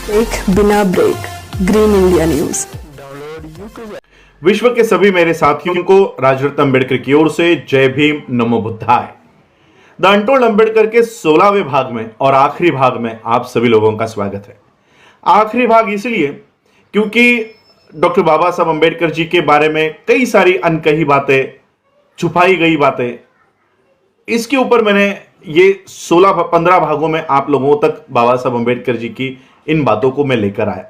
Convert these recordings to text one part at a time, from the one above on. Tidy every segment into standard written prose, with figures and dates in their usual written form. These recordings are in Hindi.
एक बिना ब्रेक ग्रीन इंडिया न्यूज। विश्व के सभी मेरे साथियों को राजरत्न अंबेडकर की ओर से जय भीम, नमो बुद्धाय। द अनटोल्ड अंबेडकर के 16वें भाग में और आखिरी भाग में आप सभी लोगों का स्वागत है। आखिरी भाग इसलिए क्योंकि डॉक्टर बाबा साहब अंबेडकर जी के बारे में कई सारी अनकही बातें, छुपाई गई बातें, इसके ऊपर मैंने ये 15 भागों में आप लोगों तक बाबा साहब अंबेडकर जी की इन बातों को मैं लेकर आया।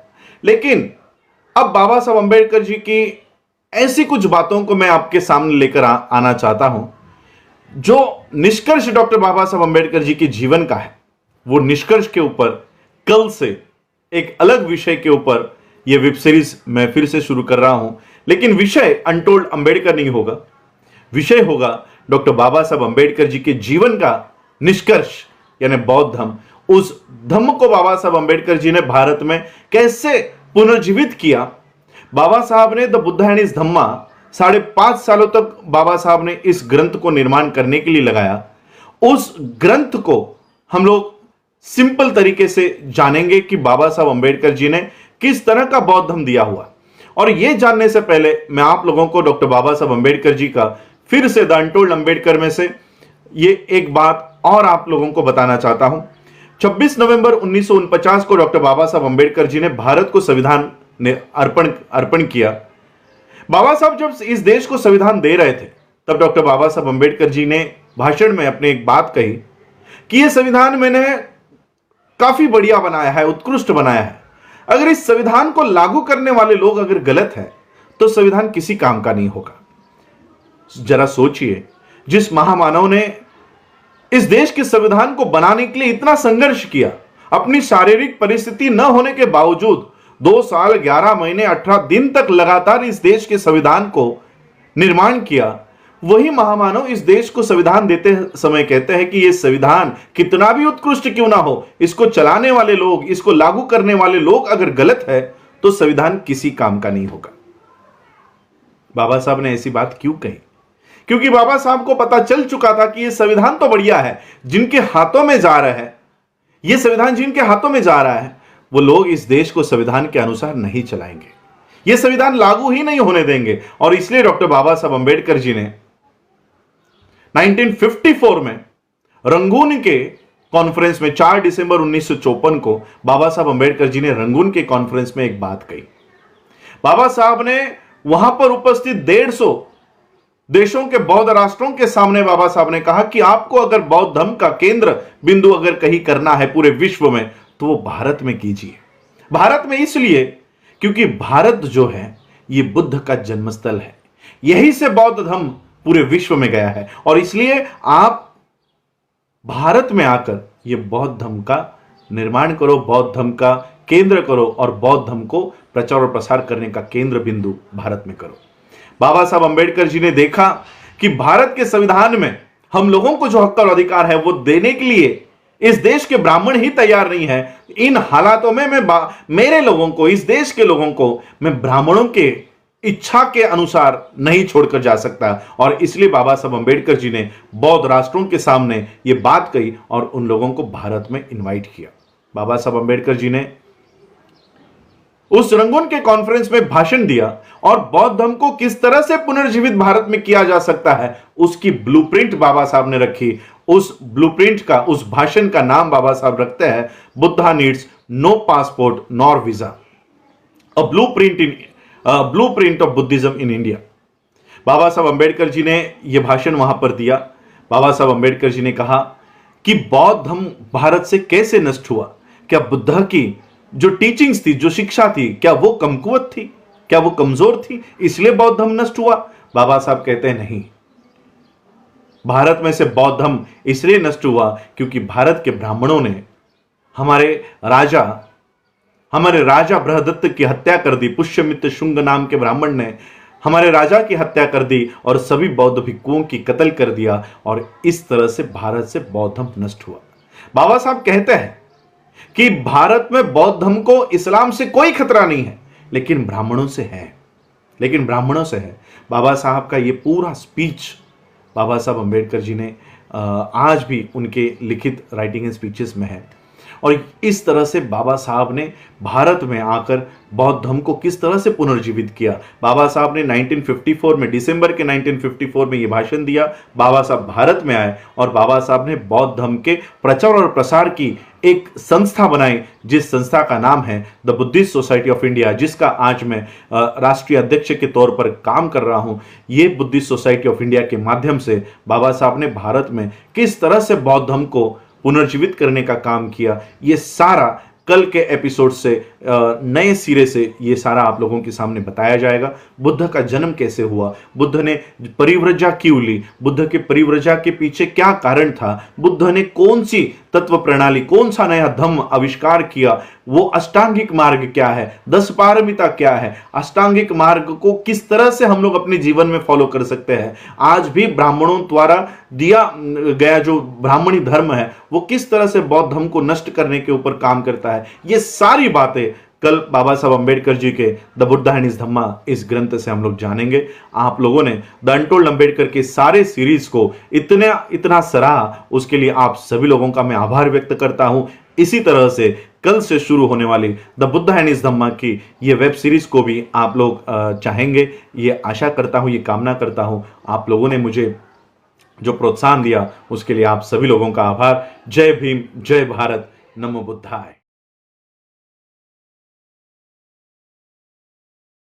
लेकिन अब बाबा साहब अंबेडकर जी की ऐसी कुछ बातों को मैं आपके सामने लेकर आना चाहता हूं जो निष्कर्ष डॉक्टर बाबा साहब अंबेडकर जी के जीवन का है। वो निष्कर्ष के ऊपर कल से एक अलग विषय के ऊपर यह वेब सीरीज मैं फिर से शुरू कर रहा हूं, लेकिन विषय अनटोल्ड अंबेडकर नहीं होगा, विषय होगा डॉक्टर बाबा साहब अंबेडकर जी के जीवन का निष्कर्ष, यानी बौद्ध धम्म। उस धम्म को बाबा साहब अंबेडकर जी ने भारत में कैसे पुनर्जीवित किया। बाबा साहब ने द बुद्ध एंड हिज धम्मा 5.5 सालों तक बाबा साहब ने इस ग्रंथ को निर्माण करने के लिए लगाया। उस ग्रंथ को हम लोग सिंपल तरीके से जानेंगे कि बाबा साहब अंबेडकर जी ने किस तरह का बौद्ध धम्म दिया हुआ। और यह जानने से पहले मैं आप लोगों को डॉक्टर बाबा साहब अंबेडकर जी का फिर से द अनटोल्ड अंबेडकर में से ये एक बात और आप लोगों को बताना चाहता हूं। 26 नवंबर 1949 को डॉक्टर बाबा साहब अंबेडकर जी ने भारत को संविधान ने अर्पण किया। बाबा साहब जब इस देश को संविधान दे रहे थे तब डॉक्टर बाबा साहब अंबेडकर जी ने भाषण में अपने एक बात कही कि यह संविधान मैंने काफी बढ़िया बनाया है, उत्कृष्ट बनाया है। अगर इस संविधान को लागू करने वाले लोग अगर गलत है तो संविधान किसी काम का नहीं होगा। जरा सोचिए, जिस महामानव ने इस देश के संविधान को बनाने के लिए इतना संघर्ष किया, अपनी शारीरिक परिस्थिति न होने के बावजूद 2 साल 11 महीने 18 दिन तक लगातार इस देश के संविधान को निर्माण किया, वही महामानव इस देश को संविधान देते समय कहते हैं कि यह संविधान कितना भी उत्कृष्ट क्यों ना हो, इसको चलाने वाले लोग, इसको लागू करने वाले लोग अगर गलत है तो संविधान किसी काम का नहीं होगा। बाबा साहब ने ऐसी बात क्यों कही? क्योंकि बाबा साहब को पता चल चुका था कि यह संविधान तो बढ़िया है, जिनके हाथों में जा रहा है, यह संविधान जिनके हाथों में जा रहा है, वो लोग इस देश को संविधान के अनुसार नहीं चलाएंगे, यह संविधान लागू ही नहीं होने देंगे। और इसलिए डॉक्टर बाबा साहब अंबेडकर जी ने 1954 में रंगून के कॉन्फ्रेंस में 4 दिसंबर 1954 को बाबा साहब अंबेडकर जी ने रंगून के कॉन्फ्रेंस में एक बात कही। बाबा साहब ने वहां पर उपस्थित 150 देशों के बौद्ध राष्ट्रों के सामने बाबा साहब ने कहा कि आपको अगर बौद्ध धर्म का केंद्र बिंदु अगर कहीं करना है पूरे विश्व में तो वो भारत में कीजिए। भारत में इसलिए क्योंकि भारत जो है ये बुद्ध का जन्मस्थल है, यहीं से बौद्ध धर्म पूरे विश्व में गया है। और इसलिए आप भारत में आकर ये बौद्ध धर्म का निर्माण करो, बौद्ध धर्म का केंद्र करो और बौद्ध धर्म को प्रचार और प्रसार करने का केंद्र बिंदु भारत में करो। बाबा साहब अंबेडकर जी ने देखा कि भारत के संविधान में हम लोगों को जो हक और अधिकार है वो देने के लिए इस देश के ब्राह्मण ही तैयार नहीं है। इन हालातों में मेरे लोगों को, इस देश के लोगों को मैं ब्राह्मणों के इच्छा के अनुसार नहीं छोड़कर जा सकता। और इसलिए बाबा साहब अंबेडकर जी ने बौद्ध राष्ट्रों के सामने यह बात कही और उन लोगों को भारत में इनवाइट किया। बाबा साहब अंबेडकर जी ने उस रंगून के कॉन्फ्रेंस में भाषण दिया और बौद्ध धर्म को किस तरह से पुनर्जीवित भारत में किया जा सकता है उसकी ब्लूप्रिंट बाबा साहब ने रखी। उस ब्लूप्रिंट का, उस भाषण का नाम बाबा साहब रखते हैं Buddha needs no passport nor visa, a blueprint of Buddhism in India. Baba Saheb Ambedkar जी ने यह भाषण वहां पर दिया। बाबा साहब अंबेडकर जी ने कहा कि बौद्ध धर्म भारत से कैसे नष्ट हुआ, क्या बुद्ध की जो टीचिंग्स थी, जो शिक्षा थी, क्या वो कमकुवत थी, क्या वो कमजोर थी, इसलिए बौद्ध धर्म नष्ट हुआ? बाबा साहब कहते हैं नहीं, भारत में से बौद्ध धर्म इसलिए नष्ट हुआ क्योंकि भारत के ब्राह्मणों ने हमारे राजा बृहदत्त की हत्या कर दी। पुष्यमित्र शुंग नाम के ब्राह्मण ने हमारे राजा की हत्या कर दी और सभी बौद्ध भिक्षुओं की कत्ल कर दिया और इस तरह से भारत से बौद्ध धर्म नष्ट हुआ। बाबा साहब कहते हैं कि भारत में बौद्ध धर्म को इस्लाम से कोई खतरा नहीं है, लेकिन ब्राह्मणों से है, बाबा साहब का ये पूरा स्पीच बाबा साहब अंबेडकर जी ने आज भी उनके लिखित राइटिंग एंड स्पीचेस में है। और इस तरह से बाबा साहब ने भारत में आकर बौद्ध धर्म को किस तरह से पुनर्जीवित किया। बाबा साहब ने 1954 में, दिसंबर के 1954 में यह भाषण दिया। बाबा साहब भारत में आए और बाबा साहब ने बौद्ध धर्म के प्रचार और प्रसार की एक संस्था बनाई, जिस संस्था का नाम है the Buddhist society of India, जिसका आज मैं राष्ट्रीय अध्यक्ष के तौर पर काम कर रहा हूं। ये बुद्धिस्ट सोसाइटी ऑफ इंडिया के माध्यम से बाबा साहब ने भारत में किस तरह से बौद्ध धर्म को पुनर्जीवित करने का काम किया, ये सारा कल के एपिसोड से नए सिरे से ये सारा आप लोगों के सामने बताया जाएगा। बुद्ध का जन्म कैसे हुआ, बुद्ध ने परिव्रजा क्यों ली, बुद्ध के परिव्रजा के पीछे क्या कारण था, बुद्ध ने कौन सी तत्व प्रणाली, कौन सा नया धम्म आविष्कार किया, वो अष्टांगिक मार्ग क्या है, 10 पारमिता क्या है, अष्टांगिक मार्ग को किस तरह से हम लोग अपने जीवन में फॉलो कर सकते हैं। आज भी ब्राह्मणों द्वारा दिया गया जो ब्राह्मणी धर्म है वो किस तरह से बौद्ध धर्म को नष्ट करने के ऊपर काम करता है, ये सारी बातें कल बाबा साहब अंबेडकर जी के द बुद्धा एंड हिज धम्मा इस ग्रंथ से हम लोग जानेंगे। आप लोगों ने द अनटोल्ड अंबेडकर के सारे सीरीज को इतना सराहा, उसके लिए आप सभी लोगों का मैं आभार व्यक्त करता हूं। इसी तरह से कल से शुरू होने वाली द बुद्धा एंड हिज धम्मा की ये वेब सीरीज को भी आप लोग चाहेंगे, ये आशा करता हूं, ये कामना करता हूं। आप लोगों ने मुझे जो प्रोत्साहन दिया उसके लिए आप सभी लोगों का आभार। जय भीम, जय भारत, नमो बुद्धाय।